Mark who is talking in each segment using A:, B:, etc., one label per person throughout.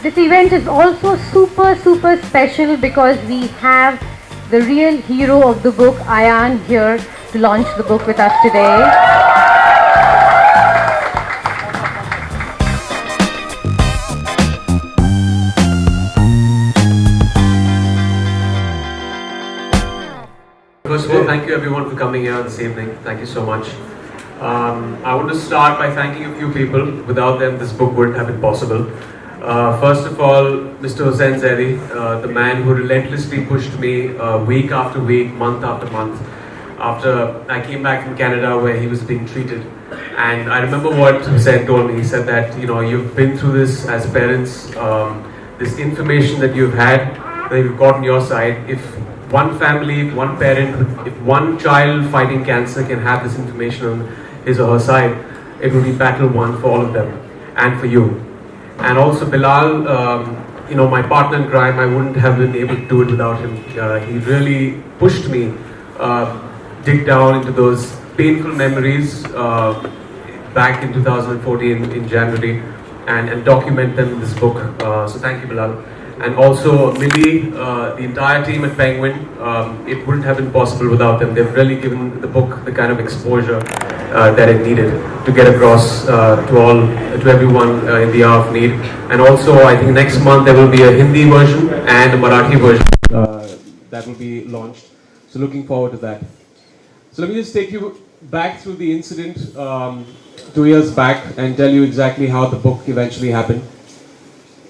A: This event is also super special because we have the real hero of the book, Ayaan, here to launch the book with us today.
B: First of all, thank you everyone for coming here this evening. Thank you so much. I want to start by thanking a few people. Without them, this book wouldn't have been possible. First of all, Mr. Hussain Zaidi, the man who relentlessly pushed me week after week, month after month, after I came back from Canada where he was being treated. And I remember what Hussain told me. He said that, you've been through this as parents, this information that you've had, that you've got on your side. If one family, one parent, if one child fighting cancer can have this information on his or her side, it will be battle won for all of them and for you. And also Bilal, my partner in crime, I wouldn't have been able to do it without him. He really pushed me dig down into those painful memories back in 2014 in January and document them in this book. So thank you, Bilal. And also Millie, the entire team at Penguin, it wouldn't have been possible without them. They've really given the book the kind of exposure that it needed to get across to everyone in the hour of need. And also, I think next month there will be a Hindi version and a Marathi version that will be launched. So looking forward to that. So let me just take you back through the incident 2 years back and tell you exactly how the book eventually happened.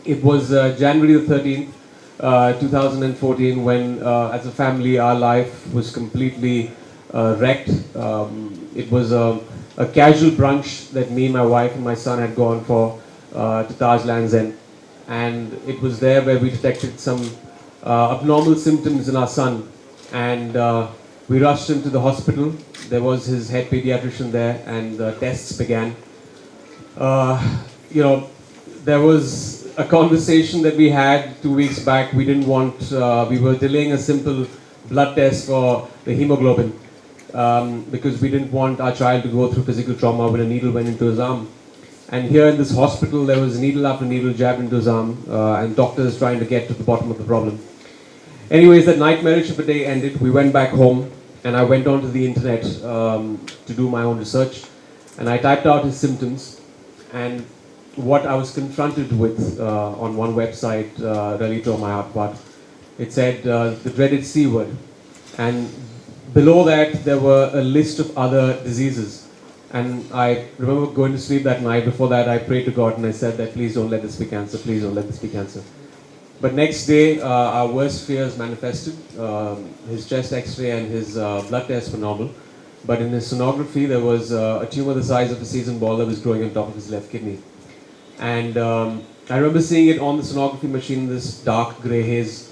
B: It was January the 13th, 2014, when as a family our life was completely wrecked. It was a casual brunch that me, my wife and my son had gone for to Taj Lands End. And it was there where we detected some abnormal symptoms in our son. And we rushed him to the hospital. There was his head pediatrician there and tests began. There was a conversation that we had 2 weeks back. We didn't want, we were delaying a simple blood test for the hemoglobin because we didn't want our child to go through physical trauma when a needle went into his arm. And here in this hospital, there was needle after needle jabbed into his arm and doctors trying to get to the bottom of the problem. Anyways, that nightmarish of a day ended. We went back home and I went onto the internet to do my own research. And I typed out his symptoms, and what I was confronted with on one website really tore my heart apart. It said the dreaded C word, and below that there were a list of other diseases. And I remember going to sleep that night. Before that, I prayed to God and I said that please don't let this be cancer, please don't let this be cancer. But next day, our worst fears manifested. His chest x-ray and his blood tests were normal. But in his sonography, there was a tumor the size of a seasoned ball that was growing on top of his left kidney. And I remember seeing it on the sonography machine, this dark grey haze.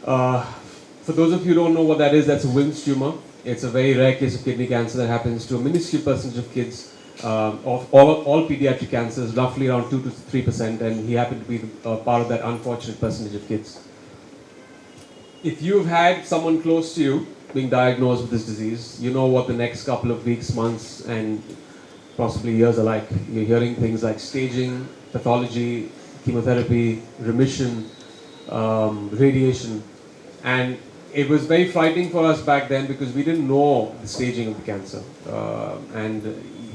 B: For those of you who don't know what that is, that's a Wilms tumor. It's a very rare case of kidney cancer that happens to a minuscule percentage of kids. Of all pediatric cancers, roughly around 2 to 3%, and he happened to be part of that unfortunate percentage of kids. If you've had someone close to you being diagnosed with this disease, you know what the next couple of weeks, months, and possibly years are like. You're hearing things like staging, pathology, chemotherapy, remission, radiation. And it was very frightening for us back then because we didn't know the staging of the cancer. And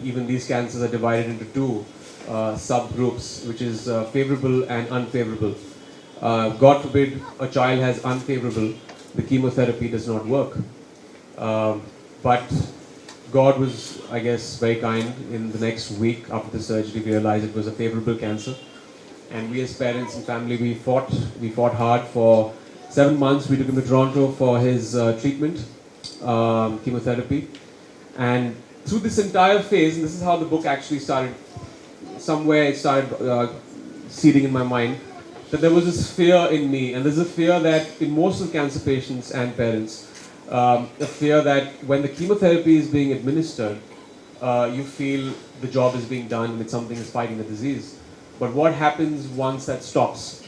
B: even these cancers are divided into two subgroups, which is favorable and unfavorable. God forbid a child has unfavorable, the chemotherapy does not work. But God was, I guess, very kind. In the next week after the surgery, we realized it was a favorable cancer. And we as parents and family, we fought hard for 7 months. We took him to Toronto for his treatment, chemotherapy. And through this entire phase, and this is how the book actually started, somewhere it started seeding in my mind, that there was this fear in me, and there's a fear that in most of cancer patients and parents, a fear that when the chemotherapy is being administered, you feel the job is being done and something is fighting the disease. But what happens once that stops?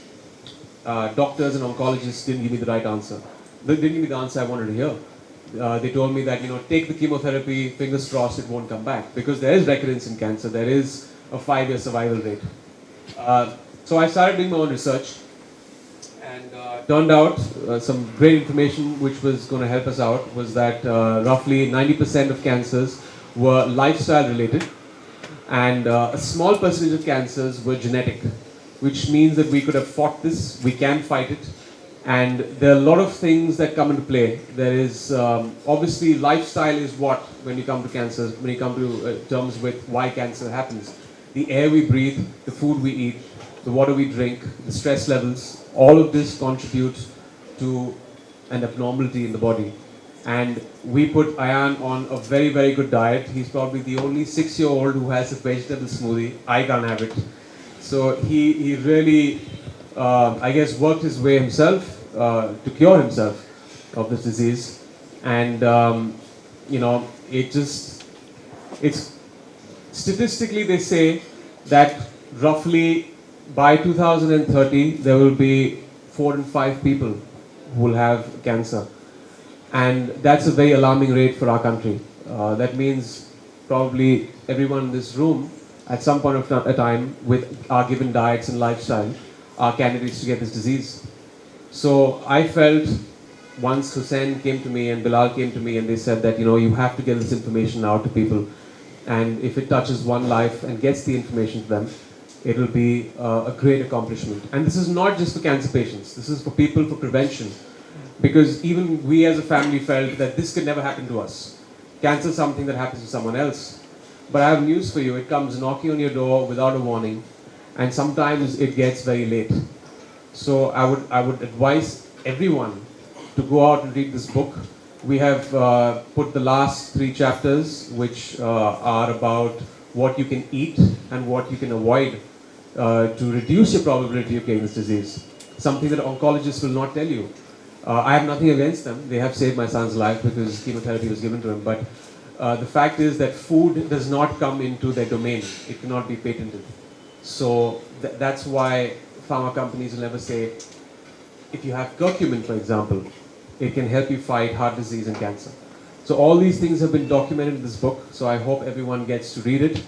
B: Doctors and oncologists didn't give me the right answer. They didn't give me the answer I wanted to hear. They told me that, take the chemotherapy, fingers crossed it won't come back. Because there is recurrence in cancer, there is a 5-year survival rate. So I started doing my own research, and turned out some great information which was going to help us out was that roughly 90% of cancers were lifestyle related, and a small percentage of cancers were genetic, which means that we could have fought this, we can fight it, and there are a lot of things that come into play. There is obviously lifestyle is what, when you come to cancers, when you come to terms with why cancer happens. The air we breathe, the food we eat, the water we drink, the stress levels, all of this contributes to an abnormality in the body. And we put Ayaan on a very, very good diet. He's probably the only 6-year-old who has a vegetable smoothie. I can't have it. So he really, I guess, worked his way himself to cure himself of this disease. And, it's statistically they say that roughly by 2030 there will be 4 in 5 people who will have cancer. And that's a very alarming rate for our country. That means probably everyone in this room at some point of a time with our given diets and lifestyle are candidates to get this disease. So I felt once Hussein came to me and Bilal came to me and they said that, you have to get this information out to people. And if it touches one life and gets the information to them, it'll be a great accomplishment. And this is not just for cancer patients. This is for people, for prevention. Because even we as a family felt that this could never happen to us. Cancer is something that happens to someone else. But I have news for you. It comes knocking on your door without a warning. And sometimes it gets very late. So I would advise everyone to go out and read this book. We have put the last 3 chapters, which are about what you can eat and what you can avoid to reduce your probability of getting this disease. Something that oncologists will not tell you. I have nothing against them. They have saved my son's life because chemotherapy was given to him. But the fact is that food does not come into their domain. It cannot be patented. So that's why pharma companies will never say, if you have curcumin, for example, it can help you fight heart disease and cancer. So all these things have been documented in this book. So I hope everyone gets to read it.